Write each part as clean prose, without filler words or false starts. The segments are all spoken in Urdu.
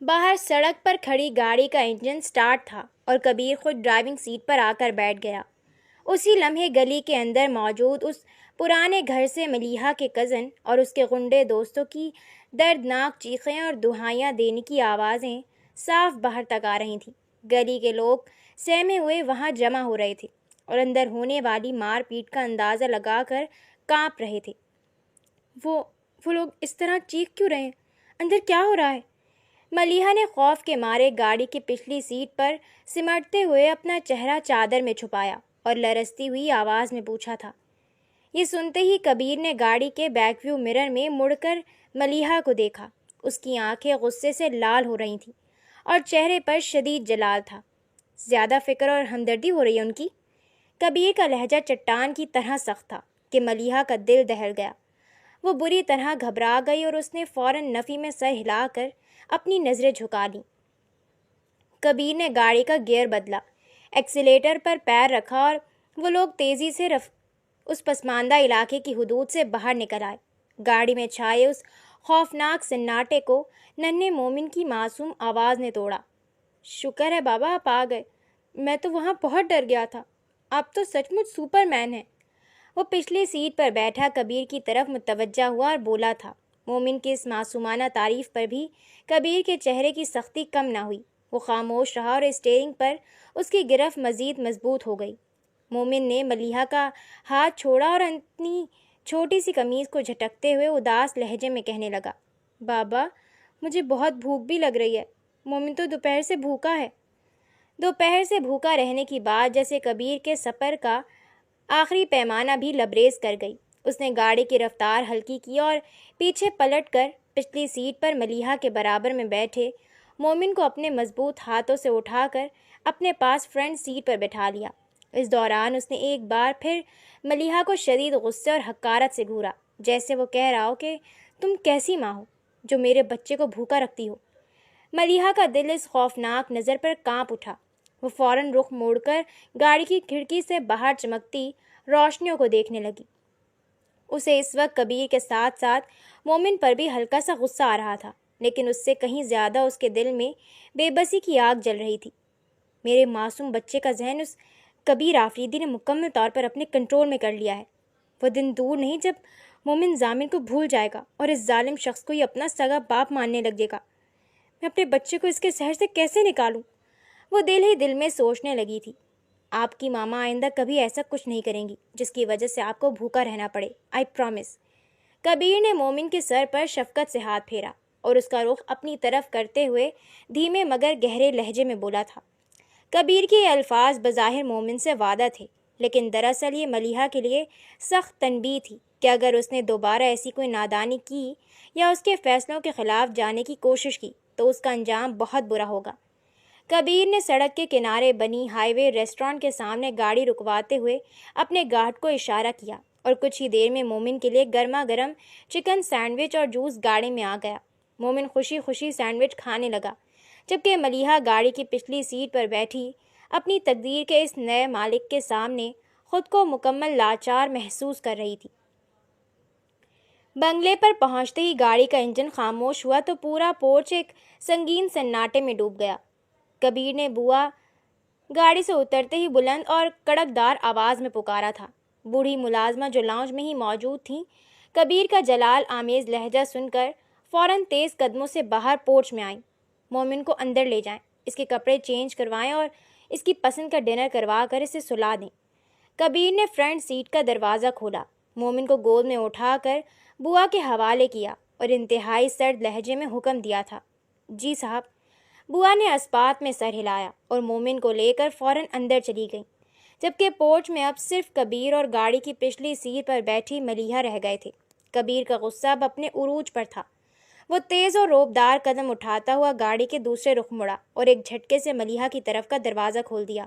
باہر سڑک پر کھڑی گاڑی کا انجن سٹارٹ تھا اور کبیر خود ڈرائیونگ سیٹ پر آ کر بیٹھ گیا۔ اسی لمحے گلی کے اندر موجود اس پرانے گھر سے ملیحہ کے کزن اور اس کے غنڈے دوستوں کی دردناک چیخیں اور دہائیاں دینے کی آوازیں صاف باہر تک آ رہی تھیں۔ گلی کے لوگ سہمے ہوئے وہاں جمع ہو رہے تھے اور اندر ہونے والی مار پیٹ کا اندازہ لگا کر کانپ رہے تھے۔ وہ لوگ اس طرح چیخ کیوں رہے ہیں؟ اندر کیا ہو رہا ہے؟ ملیحہ نے خوف کے مارے گاڑی کی پچھلی سیٹ پر سمٹتے ہوئے اپنا چہرہ چادر میں چھپایا اور لرزتی ہوئی آواز میں پوچھا تھا۔ یہ سنتے ہی کبیر نے گاڑی کے بیک ویو مرر میں مڑ کر ملیحہ کو دیکھا۔ اس کی آنکھیں غصے سے لال ہو رہی تھیں اور چہرے پر شدید جلال تھا۔ زیادہ فکر اور ہمدردی ہو رہی ہے ان کی؟ کبیر کا لہجہ چٹان کی طرح سخت تھا کہ ملیحہ کا دل دہل گیا۔ وہ بری طرح گھبرا گئی اور اس نے فوراً نفی میں سر ہلا کر اپنی نظریں جھکا لیں۔ کبیر نے گاڑی کا گیئر بدلا، ایکسیلیٹر پر پیر رکھا اور وہ لوگ تیزی سے اس پسماندہ علاقے کی حدود سے باہر نکل آئے۔ گاڑی میں چھائے اس خوفناک سناٹے کو ننھے مومن کی معصوم آواز نے توڑا۔ شکر ہے بابا آپ آ گئے، میں تو وہاں بہت ڈر گیا تھا، آپ تو سچ مچ سپر مین ہیں۔ وہ پچھلی سیٹ پر بیٹھا کبیر کی طرف متوجہ ہوا اور بولا تھا۔ مومن کی اس معصومانہ تعریف پر بھی کبیر کے چہرے کی سختی کم نہ ہوئی۔ وہ خاموش رہا اور اسٹیئرنگ پر اس کی گرفت مزید مضبوط ہو گئی۔ مومن نے ملیحہ کا ہاتھ چھوڑا اور اپنی چھوٹی سی قمیض کو جھٹکتے ہوئے اداس لہجے میں کہنے لگا، بابا مجھے بہت بھوک بھی لگ رہی ہے، مومن تو دوپہر سے بھوکا ہے۔ دوپہر سے بھوکا رہنے کی بات جیسے کبیر کے سفر کا آخری پیمانہ بھی لبریز کر گئی۔ اس نے گاڑی کی رفتار ہلکی کی اور پیچھے پلٹ کر پچھلی سیٹ پر ملیحہ کے برابر میں بیٹھے مومن کو اپنے مضبوط ہاتھوں سے اٹھا کر اپنے پاس فرنٹ سیٹ پر بٹھا لیا۔ اس دوران اس نے ایک بار پھر ملیحہ کو شدید غصے اور حقارت سے گھورا، جیسے وہ کہہ رہا ہو کہ تم کیسی ماں ہو جو میرے بچے کو بھوکا رکھتی ہو۔ ملیحہ کا دل اس خوفناک نظر پر کانپ اٹھا۔ وہ فوراً رخ موڑ کر گاڑی کی کھڑکی سے باہر چمکتی روشنیوں کو دیکھنے لگی۔ اسے اس وقت کبیر کے ساتھ ساتھ مومن پر بھی ہلکا سا غصہ آ رہا تھا، لیکن اس سے کہیں زیادہ اس کے دل میں بے بسی کی آگ جل رہی تھی۔ میرے معصوم بچے کا ذہن اس کبیر آفریدی نے مکمل طور پر اپنے کنٹرول میں کر لیا ہے۔ وہ دن دور نہیں جب مومن ضامن کو بھول جائے گا اور اس ظالم شخص کو یہ اپنا سگا باپ ماننے لگے گا۔ میں اپنے بچے کو اس کے شہر سے کیسے نکالوں؟ وہ دل ہی دل میں سوچنے لگی تھی۔ آپ کی ماما آئندہ کبھی ایسا کچھ نہیں کریں گی جس کی وجہ سے آپ کو بھوکا رہنا پڑے، آئی پرامس۔ کبیر نے مومن کے سر پر شفقت سے ہاتھ پھیرا اور اس کا رخ اپنی طرف کرتے ہوئے دھیمے مگر گہرے لہجے میں بولا تھا۔ کبیر کے یہ الفاظ بظاہر مومن سے وعدہ تھے، لیکن دراصل یہ ملیحہ کے لیے سخت تنبیہ تھی کہ اگر اس نے دوبارہ ایسی کوئی نادانی کی یا اس کے فیصلوں کے خلاف جانے کی کوشش کی تو اس کا انجام بہت برا ہوگا۔ کبیر نے سڑک کے کنارے بنی ہائی وے ریسٹورانٹ کے سامنے گاڑی رکواتے ہوئے اپنے گارڈ کو اشارہ کیا اور کچھ ہی دیر میں مومن کے لیے گرما گرم چکن سینڈوچ اور جوس گاڑی میں آ گیا۔ مومن خوشی خوشی سینڈوچ کھانے لگا، جبکہ ملیحہ گاڑی کی پچھلی سیٹ پر بیٹھی اپنی تقدیر کے اس نئے مالک کے سامنے خود کو مکمل لاچار محسوس کر رہی تھی۔ بنگلے پر پہنچتے ہی گاڑی کا انجن خاموش ہوا تو پورا پورچ ایک سنگین سناٹے میں ڈوب گیا۔ کبیر نے بوا گاڑی سے اترتے ہی بلند اور کڑکدار آواز میں پکارا تھا۔ بوڑھی ملازمہ جو لاؤنج میں ہی موجود تھیں، کبیر کا جلال آمیز لہجہ سن کر فوراً تیز قدموں سے باہر پورچ میں آئیں۔ مومن کو اندر لے جائیں، اس کے کپڑے چینج کروائیں اور اس کی پسند کا ڈنر کروا کر اسے سلا دیں۔ کبیر نے فرنٹ سیٹ کا دروازہ کھولا، مومن کو گود میں اٹھا کر بوا کے حوالے کیا اور انتہائی سرد لہجے میں حکم دیا تھا، جی صاحب۔ بوا نے اسپات میں سر ہلایا اور مومن کو لے کر فوراً اندر چلی گئیں، جبکہ پورچ میں اب صرف کبیر اور گاڑی کی پچھلی سیٹ پر بیٹھی ملیحہ رہ گئے تھے۔ کبیر کا غصہ اب اپنے عروج پر تھا۔ وہ تیز اور روبدار قدم اٹھاتا ہوا گاڑی کے دوسرے رخ مڑا اور ایک جھٹکے سے ملیحہ کی طرف کا دروازہ کھول دیا۔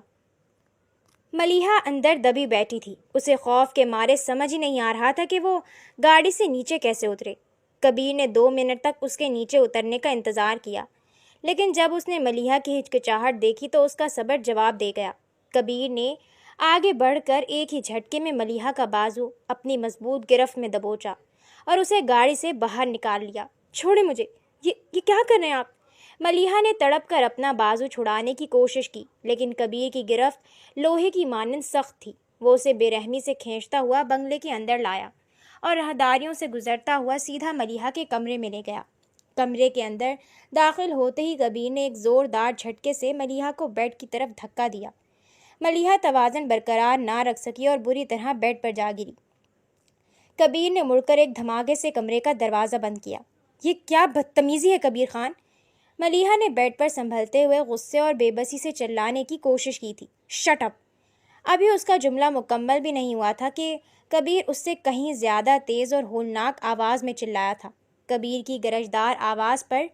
ملیحہ اندر دبی بیٹھی تھی۔ اسے خوف کے مارے سمجھ ہی نہیں آ رہا تھا کہ وہ گاڑی سے نیچے کیسے اترے۔ کبیر نے 2 منٹ تک اس کے نیچے اترنے کا انتظار کیا، لیکن جب اس نے ملیحہ کی ہچکچاہٹ دیکھی تو اس کا صبر جواب دے گیا۔ کبیر نے آگے بڑھ کر ایک ہی جھٹکے میں ملیحہ کا بازو اپنی مضبوط گرفت میں دبوچا اور اسے گاڑی سے باہر نکال لیا۔ چھوڑیں مجھے، یہ کیا کر رہے ہیں آپ؟ ملیحہ نے تڑپ کر اپنا بازو چھڑانے کی کوشش کی، لیکن کبیر کی گرفت لوہے کی مانند سخت تھی۔ وہ اسے بے رحمی سے کھینچتا ہوا بنگلے کے اندر لایا اور راہداریوں سے گزرتا ہوا سیدھا ملیحہ کے کمرے میں لے گیا۔ کمرے کے اندر داخل ہوتے ہی کبیر نے ایک زوردار جھٹکے سے ملیحہ کو بیڈ کی طرف دھکا دیا۔ ملیحہ توازن برقرار نہ رکھ سکی اور بری طرح بیڈ پر جا گری۔ کبیر نے مڑ کر ایک دھماکے سے کمرے کا دروازہ بند کیا۔ یہ کیا بدتمیزی ہے کبیر خان؟ ملیحہ نے بیڈ پر سنبھلتے ہوئے غصے اور بے بسی سے چلانے کی کوشش کی تھی۔ Shut up! ابھی اس کا جملہ مکمل بھی نہیں ہوا تھا کہ کبیر اس سے کہیں زیادہ تیز اور ہولناک آواز میں چلایا تھا۔ کبیر کی گرجدار آواز پر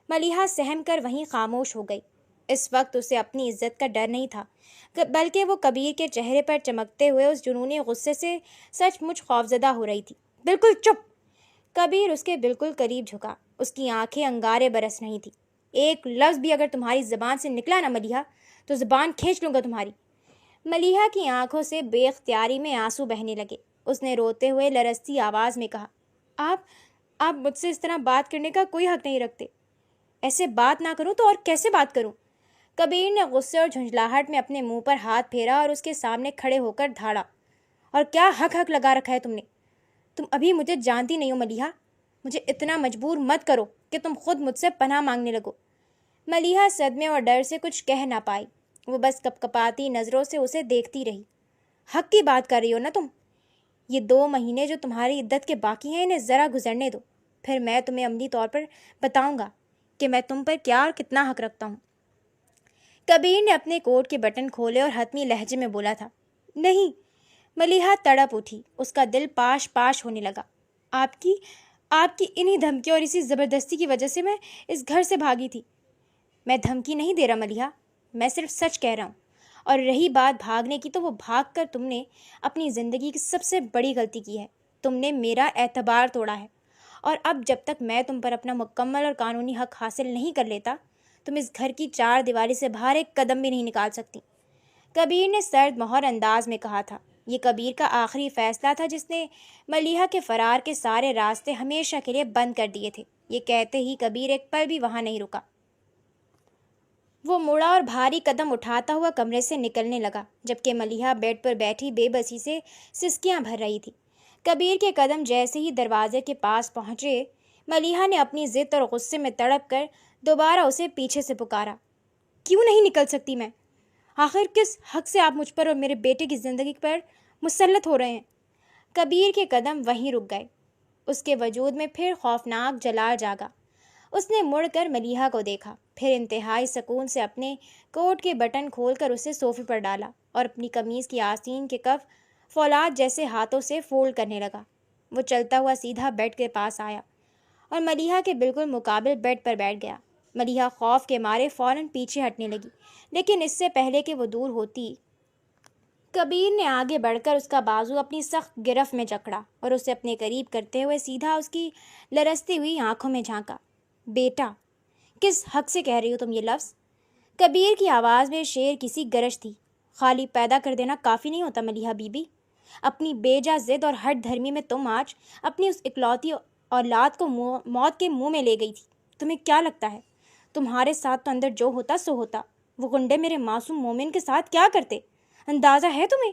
ملیحہ سہم کر وہیں خاموش ہو گئی۔ اس وقت اسے اپنی عزت کا ڈر نہیں تھا، بلکہ وہ کبیر کے چہرے پر چمکتے ہوئے اس جنونی غصے سے سچ مچ خوفزدہ ہو رہی تھی۔ بالکل چپ! کبیر اس کے بالکل قریب جھکا۔ اس کی آنکھیں انگارے برس رہی تھیں۔ ایک لفظ بھی اگر تمہاری زبان سے نکلا نا ملیحہ، تو زبان کھینچ لوں گا تمہاری۔ ملیحہ کی آنکھوں سے بے اختیاری میں آنسو بہنے لگے۔ اس نے روتے ہوئے لرزتی آواز میں کہا، آپ مجھ سے اس طرح بات کرنے کا کوئی حق نہیں رکھتے۔ ایسے بات نہ کروں تو اور کیسے بات کروں؟ کبیر نے غصے اور جھنجھلاہٹ میں اپنے منہ پر ہاتھ پھیرا اور اس کے سامنے کھڑے ہو کر دھاڑا، اور کیا حق لگا رکھا ہے تم نے؟ تم ابھی مجھے جانتی نہیں ہو ملیحہ۔ مجھے اتنا مجبور مت کرو کہ تم خود مجھ سے پناہ مانگنے لگو۔ ملیحہ صدمے اور ڈر سے کچھ کہہ نہ پائی۔ وہ بس کپکپاتی نظروں سے اسے دیکھتی رہی۔ حق کی بات کر رہی ہو نا تم؟ یہ 2 مہینے جو تمہاری عدت کے باقی ہیں، انہیں ذرا گزرنے دو، پھر میں تمہیں عملی طور پر بتاؤں گا کہ میں تم پر کیا اور کتنا حق رکھتا ہوں۔ کبیر نے اپنے کوٹ کے بٹن کھولے اور حتمی لہجے میں بولا تھا۔ نہیں! ملیحہ تڑپ اٹھی۔ اس کا دل پاش پاش ہونے لگا۔ آپ کی انہی دھمکیوں اور اسی زبردستی کی وجہ سے میں اس گھر سے بھاگی تھی۔ میں دھمکی نہیں دے رہا ملیحہ، میں صرف سچ کہہ رہا ہوں۔ اور رہی بات بھاگنے کی، تو وہ بھاگ کر تم نے اپنی زندگی کی سب سے بڑی غلطی کی ہے۔ تم نے میرا اعتبار توڑا ہے، اور اب جب تک میں تم پر اپنا مکمل اور قانونی حق حاصل نہیں کر لیتا، تم اس گھر کی 4 دیواری سے باہر ایک قدم بھی نہیں نکال سکتی۔ کبیر نے سرد مہر انداز میں کہا تھا۔ یہ کبیر کا آخری فیصلہ تھا، جس نے ملیحہ کے فرار کے سارے راستے ہمیشہ کے لیے بند کر دیے تھے۔ یہ کہتے ہی کبیر ایک پل بھی وہاں نہیں رکا۔ وہ مڑا اور بھاری قدم اٹھاتا ہوا کمرے سے نکلنے لگا، جبکہ ملیحہ بیڈ پر بیٹھی بے بسی سے سسکیاں بھر رہی تھی۔ کبیر کے قدم جیسے ہی دروازے کے پاس پہنچے، ملیحہ نے اپنی ضد اور غصے میں تڑپ کر دوبارہ اسے پیچھے سے پکارا۔ کیوں نہیں نکل سکتی میں؟ آخر کس حق سے آپ مجھ پر اور میرے بیٹے کی زندگی پر مسلط ہو رہے ہیں؟ کبیر کے قدم وہیں رک گئے۔ اس کے وجود میں پھر خوفناک جلال جاگا۔ اس نے مڑ کر ملیحہ کو دیکھا، پھر انتہائی سکون سے اپنے کوٹ کے بٹن کھول کر اسے صوفے پر ڈالا اور اپنی قمیض کی آستین کے کف فولاد جیسے ہاتھوں سے فولڈ کرنے لگا۔ وہ چلتا ہوا سیدھا بیڈ کے پاس آیا اور ملیحہ کے بالکل مقابل بیڈ پر بیٹھ گیا۔ ملیحہ خوف کے مارے فوراً پیچھے ہٹنے لگی، لیکن اس سے پہلے کہ وہ دور ہوتی، کبیر نے آگے بڑھ کر اس کا بازو اپنی سخت گرفت میں جکڑا اور اسے اپنے قریب کرتے ہوئے سیدھا اس کی لرزتی ہوئی آنکھوں میں جھانکا۔ بیٹا! کس حق سے کہہ رہی ہو تم یہ لفظ؟ کبیر کی آواز میں شیر کسی گرج تھی۔ خالی پیدا کر دینا کافی نہیں ہوتا ملیحہ بی بی۔ اپنی بے جا ضد اور ہٹ دھرمی میں تم آج اپنی اس اکلوتی اولاد کو موت کے منہ میں لے گئی تھی۔ تمہیں کیا لگتا ہے تمہارے ساتھ تو اندر جو ہوتا سو ہوتا؟ وہ گنڈے میرے معصوم مومن کے ساتھ کیا کرتے؟ اندازہ ہے تمہیں؟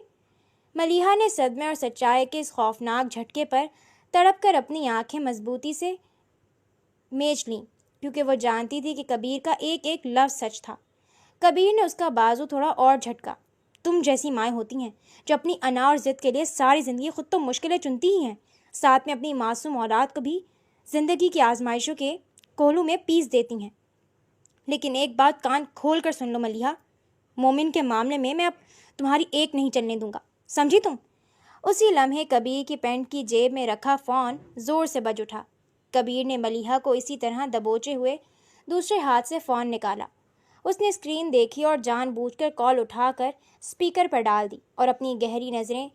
ملیحہ نے صدمے اور سچائی کے اس خوفناک جھٹکے پر تڑپ کر اپنی آنکھیں مضبوطی سے میچ لیں، کیونکہ وہ جانتی تھی کہ کبیر کا ایک ایک لفظ سچ تھا۔ کبیر نے اس کا بازو تھوڑا اور جھٹکا۔ تم جیسی مائیں ہوتی ہیں جو اپنی انا اور ضد کے لیے ساری زندگی خود تو مشکلیں چنتی ہی ہیں، ساتھ میں اپنی معصوم اولاد کو بھی زندگی کی آزمائشوں کے کوہلوں میں پیس دیتی ہیں۔ لیکن ایک بات کان کھول کر سن لو ملیحہ، مومن کے معاملے میں اب تمہاری ایک نہیں چلنے دوں گا، سمجھی تم؟ اسی لمحے کبیر کی پینٹ کی جیب میں رکھا فون زور سے بج اٹھا۔ کبیر نے ملیحہ کو اسی طرح دبوچے ہوئے دوسرے ہاتھ سے فون نکالا۔ اس نے اسکرین دیکھی اور جان بوجھ کر کال اٹھا کر اسپیکر پر ڈال دی اور اپنی گہری نظریں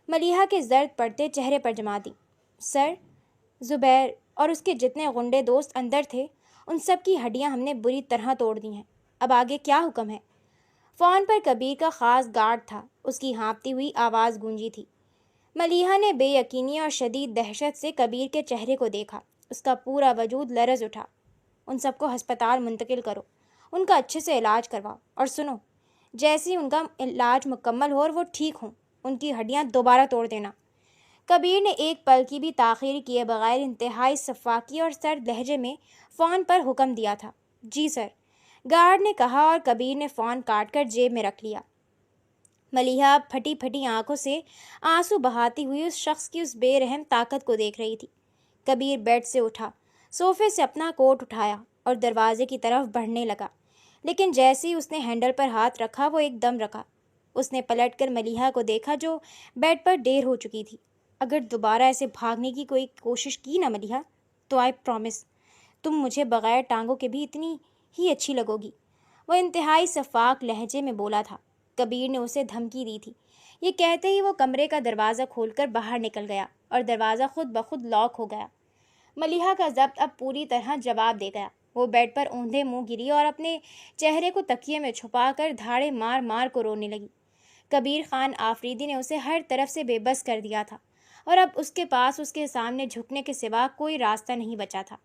ملیحہ کے زرد پڑتے چہرے پر جما دیں۔ سر، زبیر اور اس کے جتنے غنڈے دوست اندر تھے، ان سب کی ہڈیاں ہم نے بری طرح توڑ دی ہیں۔ اب آگے کیا حکم ہے؟ فون پر کبیر کا خاص گارڈ تھا، اس کی ہانپتی ہوئی آواز گونجی تھی۔ ملیحہ نے بے یقینی اور شدید دہشت سے کبیر کے چہرے کو دیکھا۔ اس کا پورا وجود لرز اٹھا۔ ان سب کو ہسپتال منتقل کرو، ان کا اچھے سے علاج کرواؤ، اور سنو، جیسے ہی ان کا علاج مکمل ہو اور وہ ٹھیک ہوں، ان کی ہڈیاں دوبارہ توڑ دینا۔ کبیر نے ایک پل کی بھی تاخیر کیے بغیر انتہائی شفاقی اور سرد لہجے میں فون پر حکم دیا تھا۔ جی سر، گارڈ نے کہا، اور کبیر نے فون کاٹ کر جیب میں رکھ لیا۔ ملیحہ پھٹی پھٹی آنکھوں سے آنسو بہاتی ہوئی اس شخص کی اس بے رحم طاقت کو دیکھ رہی تھی۔ کبیر بیڈ سے اٹھا، صوفے سے اپنا کوٹ اٹھایا اور دروازے کی طرف بڑھنے لگا، لیکن جیسے ہی اس نے ہینڈل پر ہاتھ رکھا وہ ایک دم رکا۔ اس نے پلٹ کر ملیحہ کو دیکھا جو بیڈ پر ڈیر ہو چکی تھی۔ اگر دوبارہ ایسے بھاگنے کی کوئی کوشش کی نا ملیحہ، تو آئی پرومس تم مجھے بغیر ٹانگوں کے بھی اتنی ہی اچھی لگو گی، وہ انتہائی شفاق لہجے میں بولا تھا۔ کبیر نے اسے دھمکی دی تھی۔ یہ کہتے ہی وہ کمرے کا دروازہ کھول کر باہر نکل گیا اور دروازہ خود بخود لاک ہو گیا۔ ملیحہ کا ضبط اب پوری طرح جواب دے گیا۔ وہ بیڈ پر اوندھے منہ گری اور اپنے چہرے کو تکیے میں چھپا کر دھاڑے مار مار کو رونے لگی۔ کبیر خان آفریدی نے اسے ہر طرف سے بے بس کر دیا تھا، اور اب اس کے پاس اس کے سامنے جھکنے کے سوا کوئی راستہ نہیں بچا تھا۔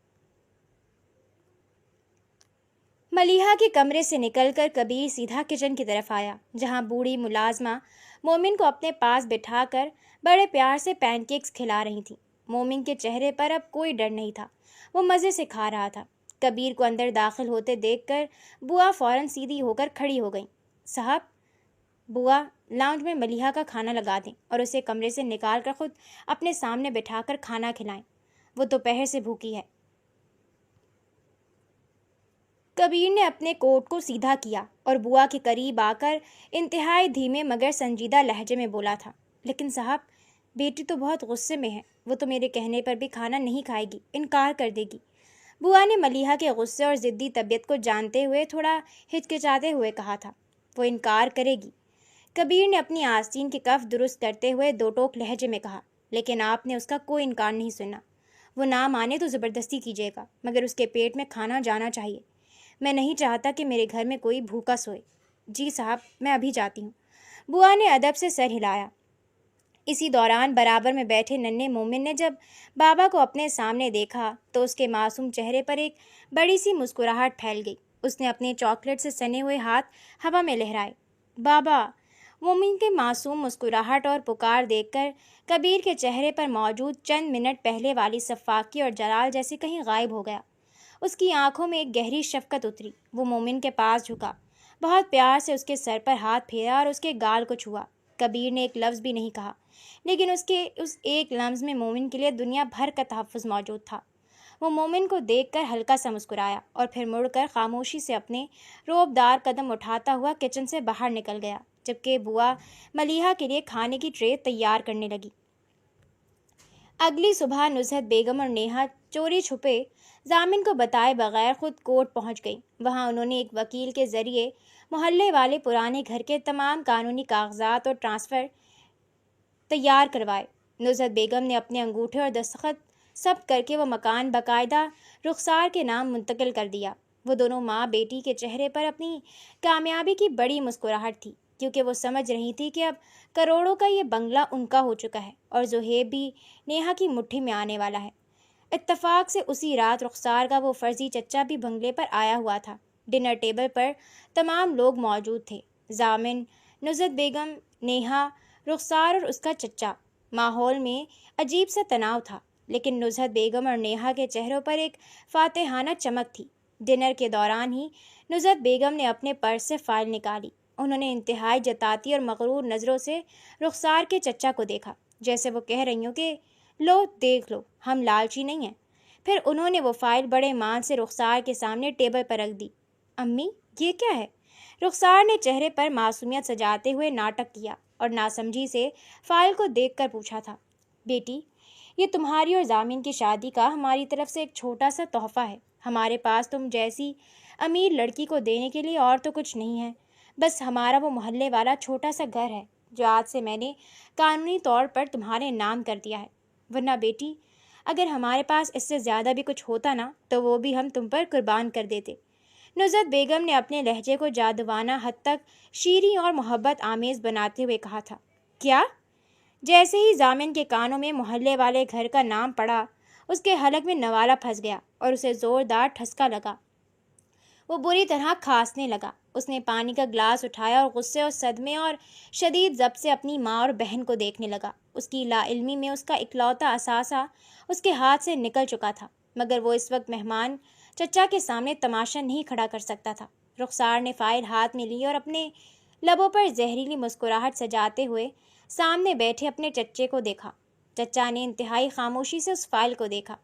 ملیحہ کے کمرے سے نکل کر کبیر سیدھا کچن کی طرف آیا، جہاں بوڑھی ملازمہ مومن کو اپنے پاس بٹھا کر بڑے پیار سے پین کیکس کھلا رہی تھیں۔ مومن کے چہرے پر اب کوئی ڈر نہیں تھا، وہ مزے سے کھا رہا تھا۔ کبیر کو اندر داخل ہوتے دیکھ کر بوا فوراً سیدھی ہو کر کھڑی ہو گئیں۔ صاحب، بوا لاؤنج میں ملیحہ کا کھانا لگا دیں اور اسے کمرے سے نکال کر خود اپنے سامنے بٹھا کر کھانا کھلائیں، وہ دوپہر سے بھوکی ہے۔ کبیر نے اپنے کوٹ کو سیدھا کیا اور بوا کے قریب آ کر انتہائی دھیمے مگر سنجیدہ لہجے میں بولا تھا، لیکن صاحب، بیٹی تو بہت غصے میں ہے، وہ تو میرے کہنے پر بھی کھانا نہیں کھائے گی، انکار کر دے گی۔ بوا نے ملیحہ کے غصے اور ضدی طبیعت کو جانتے ہوئے تھوڑا ہچکچاتے ہوئے کہا تھا۔ وہ انکار کرے گی، کبیر نے اپنی آستین کی کف درست کرتے ہوئے دو ٹوک لہجے میں کہا، لیکن آپ نے اس کا کوئی انکار نہیں سنا۔ وہ نہ مانے تو زبردستی کیجیے گا، مگر اس کے پیٹ میں کھانا جانا چاہیے۔ میں نہیں چاہتا کہ میرے گھر میں کوئی بھوکا سوئے۔ جی صاحب، میں ابھی جاتی ہوں۔ بوا نے ادب سے سر ہلایا۔ اسی دوران برابر میں بیٹھے ننھے مومن نے جب بابا کو اپنے سامنے دیکھا تو اس کے معصوم چہرے پر ایک بڑی سی مسکراہٹ پھیل گئی۔ اس نے اپنے چاکلیٹ سے سنے ہوئے ہاتھ ہوا میں لہرائے۔ بابا! مومن کے معصوم مسکراہٹ اور پکار دیکھ کر کبیر کے چہرے پر موجود چند منٹ پہلے والی شفاقی اور جلال جیسے کہیں غائب ہو گیا۔ اس کی آنکھوں میں ایک گہری شفقت اتری۔ وہ مومن کے پاس جھکا، بہت پیار سے اس کے سر پر ہاتھ پھیرا اور اس کے گال کو چھوا۔ کبیر نے ایک لفظ بھی نہیں کہا، لیکن اس ایک لفظ میں مومن کے لیے دنیا بھر کا تحفظ موجود تھا۔ وہ مومن کو دیکھ کر ہلکا سا مسکرایا اور پھر مڑ کر خاموشی سے اپنے روبدار قدم اٹھاتا ہوا کچن سے باہر نکل گیا، جبکہ بوا ملیحہ کے لیے کھانے کی ٹرے تیار کرنے لگی۔ اگلی صبح نزہت بیگم اور نیہا چوری چھپے ضامن کو بتائے بغیر خود کورٹ پہنچ گئیں۔ وہاں انہوں نے ایک وکیل کے ذریعے محلے والے پرانے گھر کے تمام قانونی کاغذات اور ٹرانسفر تیار کروائے۔ نزہت بیگم نے اپنے انگوٹھے اور دستخط ثبت کر کے وہ مکان باقاعدہ رخسار کے نام منتقل کر دیا۔ وہ دونوں ماں بیٹی کے چہرے پر اپنی کامیابی کی بڑی مسکراہٹ تھی، کیونکہ وہ سمجھ رہی تھی کہ اب کروڑوں کا یہ بنگلہ ان کا ہو چکا ہے اور زہیب بھی نیہا کی مٹھی میں آنے والا ہے۔ اتفاق سے اسی رات رخسار کا وہ فرضی چچا بھی بنگلے پر آیا ہوا تھا۔ ڈنر ٹیبل پر تمام لوگ موجود تھے، ضامن، نزہت بیگم، نیہا، رخسار اور اس کا چچا۔ ماحول میں عجیب سا تناؤ تھا، لیکن نزہت بیگم اور نیہا کے چہروں پر ایک فاتحانہ چمک تھی۔ ڈنر کے دوران ہی نزہت بیگم نے اپنے پرس سے فائل نکالی۔ انہوں نے انتہائی جتاتی اور مغرور نظروں سے رخسار کے چچا کو دیکھا، جیسے وہ کہہ رہی ہوں کہ لو دیکھ لو، ہم لالچی نہیں ہیں۔ پھر انہوں نے وہ فائل بڑے مان سے رخسار کے سامنے ٹیبل پر رکھ دی۔ امی، یہ کیا ہے؟ رخسار نے چہرے پر معصومیت سجاتے ہوئے ناٹک کیا اور ناسمجھی سے فائل کو دیکھ کر پوچھا تھا، بیٹی، یہ تمہاری اور ضامن کی شادی کا ہماری طرف سے ایک چھوٹا سا تحفہ ہے۔ ہمارے پاس تم جیسی امیر لڑکی کو دینے کے لیے اور تو کچھ نہیں ہے، بس ہمارا وہ محلے والا چھوٹا سا گھر ہے جو آج سے میں نے قانونی طور پر تمہارے نام کر دیا ہے۔ ورنہ بیٹی، اگر ہمارے پاس اس سے زیادہ بھی کچھ ہوتا نا تو وہ بھی ہم تم پر قربان کر دیتے۔ نزہت بیگم نے اپنے لہجے کو جادوانہ حد تک شیریں اور محبت آمیز بناتے ہوئے کہا تھا۔ کیا؟ جیسے ہی ضامن کے کانوں میں محلے والے گھر کا نام پڑا، اس کے حلق میں نوالا پھنس گیا اور اسے زوردار ٹھسکا لگا۔ وہ بری طرح کھانسنے لگا۔ اس نے پانی کا گلاس اٹھایا اور غصے اور صدمے اور شدید ضبط سے اپنی ماں اور بہن کو دیکھنے لگا۔ اس کی لا علمی میں اس کا اکلوتا اثاثہ اس کے ہاتھ سے نکل چکا تھا، مگر وہ اس وقت مہمان چچا کے سامنے تماشا نہیں کھڑا کر سکتا تھا۔ رخسار نے فائل ہاتھ میں لی اور اپنے لبوں پر زہریلی مسکراہٹ سجاتے ہوئے سامنے بیٹھے اپنے چچے کو دیکھا۔ چچا نے انتہائی خاموشی سے اس فائل کو دیکھا،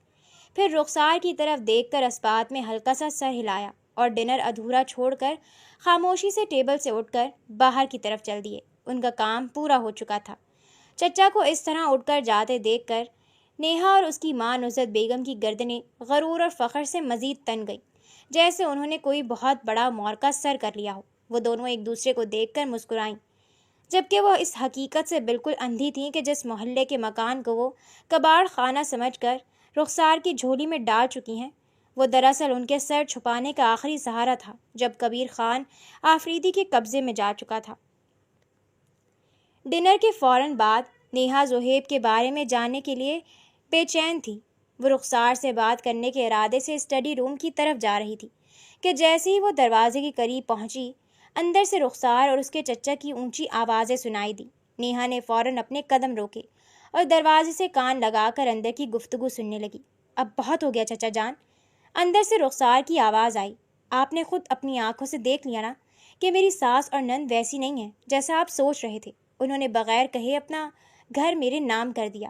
پھر رخسار کی طرف دیکھ کر اس بات میں ہلکا سا سر ہلایا اور ڈنر ادھورا چھوڑ کر خاموشی سے ٹیبل سے اٹھ کر باہر کی طرف چل دیے۔ ان کا کام پورا ہو چکا تھا۔ چچا کو اس طرح اٹھ کر جاتے دیکھ کر نیہا اور اس کی ماں نصرت بیگم کی گردنیں غرور اور فخر سے مزید تن گئی، جیسے انہوں نے کوئی بہت بڑا معرکہ سر کر لیا ہو۔ وہ دونوں ایک دوسرے کو دیکھ کر مسکرائیں، جبکہ وہ اس حقیقت سے بالکل اندھی تھیں کہ جس محلے کے مکان کو وہ کباڑ خانہ سمجھ کر رخسار کی جھولی میں ڈال چکی ہیں، وہ دراصل ان کے سر چھپانے کا آخری سہارا تھا جب کبیر خان آفریدی کے قبضے میں جا چکا تھا۔ ڈنر کے فوراً بعد نیہا زہیب کے بارے میں جاننے کے لیے بے چین تھی۔ وہ رخسار سے بات کرنے کے ارادے سے اسٹڈی روم کی طرف جا رہی تھی کہ جیسے ہی وہ دروازے کے قریب پہنچی، اندر سے رخسار اور اس کے چچا کی اونچی آوازیں سنائی دی۔ نیہا نے فوراً اپنے قدم روکے اور دروازے سے کان لگا کر اندر کی گفتگو سننے لگی۔ اب بہت ہو گیا چچا جان، اندر سے رخسار کی آواز آئی۔ آپ نے خود اپنی آنکھوں سے دیکھ لیا نا کہ میری ساس اور نند ویسی نہیں ہیں جیسا آپ سوچ رہے تھے۔ انہوں نے بغیر کہے اپنا گھر میرے نام کر دیا۔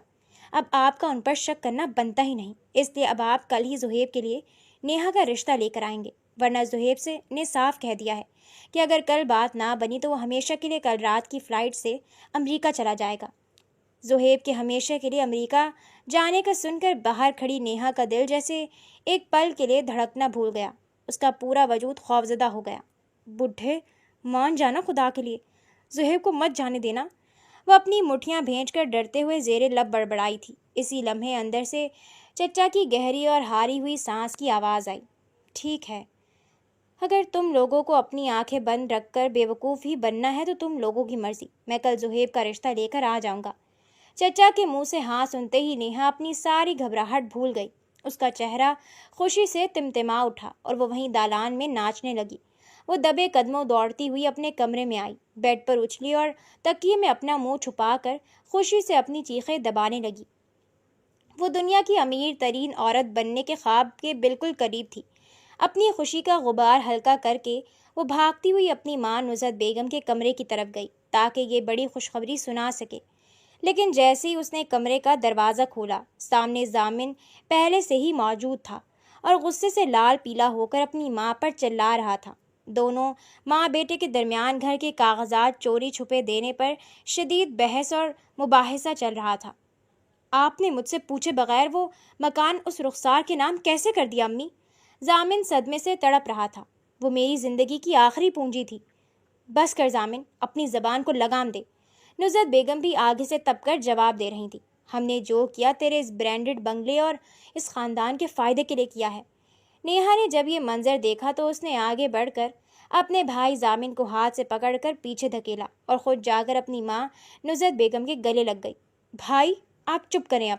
اب آپ کا ان پر شک کرنا بنتا ہی نہیں، اس لیے اب آپ کل ہی زہیب کے لیے نیہا کا رشتہ لے کر آئیں گے، ورنہ زہیب نے صاف کہہ دیا ہے کہ اگر کل بات نہ بنی تو وہ ہمیشہ کے لیے کل رات کی فلائٹ سے امریکہ چلا جائے گا۔ زہیب کے ہمیشہ کے لیے امریکہ جانے کا سن کر باہر کھڑی نیہا کا دل جیسے ایک پل کے لیے دھڑکنا بھول گیا۔ اس کا پورا وجود خوفزدہ ہو گیا۔ بڈھے، مان جانا خدا کے لیے، زہیب کو مت جانے دینا۔ وہ اپنی مٹھیاں بھینچ کر ڈرتے ہوئے زیر لب بڑبڑائی تھی۔ اسی لمحے اندر سے چچا کی گہری اور ہاری ہوئی سانس کی آواز آئی۔ ٹھیک ہے، اگر تم لوگوں کو اپنی آنکھیں بند رکھ کر بیوقوف ہی بننا ہے تو تم لوگوں کی مرضی، میں کل زہیب کا رشتہ لے کر آ جاؤں گا۔ چچا کے منہ سے ہاں سنتے ہی نیہا اپنی ساری گھبراہٹ بھول گئی۔ اس کا چہرہ خوشی سے تمتما اٹھا اور وہ وہیں دالان میں ناچنے لگی۔ وہ دبے قدموں دوڑتی ہوئی اپنے کمرے میں آئی، بیڈ پر اچھلی اور تکیے میں اپنا منہ چھپا کر خوشی سے اپنی چیخیں دبانے لگی۔ وہ دنیا کی امیر ترین عورت بننے کے خواب کے بالکل قریب تھی۔ اپنی خوشی کا غبار ہلکا کر کے وہ بھاگتی ہوئی اپنی ماں نصرت بیگم کے کمرے کی طرف گئی تاکہ یہ بڑی خوشخبری سنا سکے، لیکن جیسے ہی اس نے کمرے کا دروازہ کھولا، سامنے ضامن پہلے سے ہی موجود تھا اور غصے سے لال پیلا ہو کر اپنی ماں پر چلا رہا تھا۔ دونوں ماں بیٹے کے درمیان گھر کے کاغذات چوری چھپے دینے پر شدید بحث اور مباحثہ چل رہا تھا۔ آپ نے مجھ سے پوچھے بغیر وہ مکان اس رخسار کے نام کیسے کر دیا امی؟ ضامن صدمے سے تڑپ رہا تھا۔ وہ میری زندگی کی آخری پونجی تھی۔ بس کر ضامن، اپنی زبان کو لگام دے۔ نصرت بیگم بھی آگے سے تپ کر جواب دے رہی تھی۔ ہم نے جو کیا تیرے اس برانڈڈ بنگلے اور اس خاندان کے فائدے کے لیے کیا ہے۔ نیہا نے جب یہ منظر دیکھا تو اس نے آگے بڑھ کر اپنے بھائی ضامن کو ہاتھ سے پکڑ کر پیچھے دھکیلا اور خود جا کر اپنی ماں نصرت بیگم کے گلے لگ گئی۔ بھائی، آپ چپ کریں اب،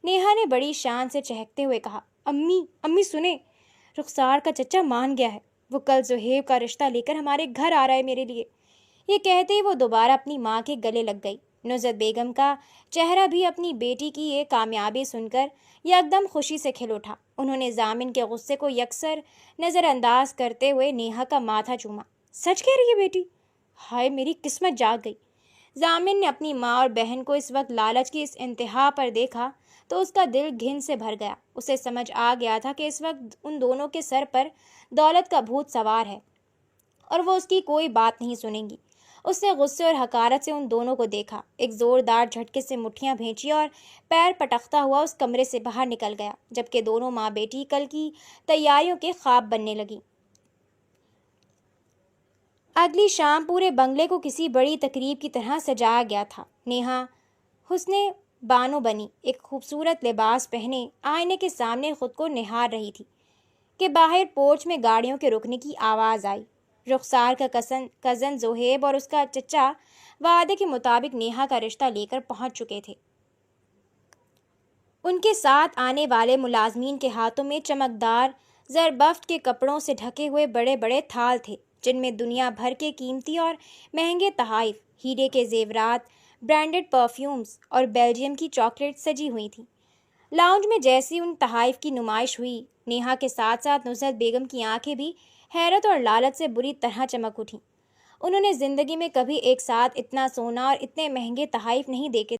نیہا نے بڑی شان سے چہکتے ہوئے کہا۔ امی سنیں، رخسار کا چچا مان گیا ہے، وہ کل زہیب کا رشتہ لے کر ہمارے گھر آ رہا ہے میرے لیے۔ یہ کہتے ہی وہ دوبارہ اپنی ماں کے گلے لگ گئی۔ نصرت بیگم کا چہرہ بھی اپنی بیٹی کی یہ کامیابی سن کر یکدم خوشی سے کھل اٹھا۔ انہوں نے ضامن کے غصے کو یکسر نظر انداز کرتے ہوئے نیہا کا ماتھا چوما۔ سچ کہہ رہی ہے بیٹی؟ ہائے میری قسمت جاگ گئی۔ ضامن نے اپنی ماں اور بہن کو اس وقت لالچ کی اس انتہا پر دیکھا تو اس کا دل گھن سے بھر گیا۔ اسے سمجھ آ گیا تھا کہ اس وقت ان دونوں کے سر پر دولت کا بھوت سوار ہے اور وہ اس کی کوئی بات نہیں سنیں گی۔ اس نے غصے اور حقارت سے ان دونوں کو دیکھا، ایک زوردار جھٹکے سے مٹھیاں بھینچی اور پیر پٹکتا ہوا اس کمرے سے باہر نکل گیا، جبکہ دونوں ماں بیٹی کل کی تیاریوں کے خواب بننے لگیں۔ اگلی شام پورے بنگلے کو کسی بڑی تقریب کی طرح سجایا گیا تھا۔ نیہا حسن بانو بنی، ایک خوبصورت لباس پہنے آئینے کے سامنے خود کو نہار رہی تھی کہ باہر پورچ میں گاڑیوں کے رکنے کی آواز آئی۔ رخسار کا کزن زہیب اور اس کا چچا وعدے کے مطابق نیہا کا رشتہ لے کر پہنچ چکے تھے۔ ان کے ساتھ آنے والے ملازمین کے ہاتھوں میں چمکدار زربفت کے کپڑوں سے ڈھکے ہوئے بڑے بڑے تھال تھے، جن میں دنیا بھر کے قیمتی اور مہنگے تحائف، ہیرے کے زیورات، برانڈڈ پرفیومز اور بیلجیم کی چاکلیٹ سجی ہوئی تھیں۔ لاؤنج میں جیسی ان تحائف کی نمائش ہوئی، نیہا کے ساتھ ساتھ نصرت بیگم کی آنکھیں بھی حیرت اور لالچ سے بری طرح چمک اٹھیں۔ انہوں نے زندگی میں کبھی ایک ساتھ اتنا سونا اور اتنے مہنگے تحائف نہیں دیکھے۔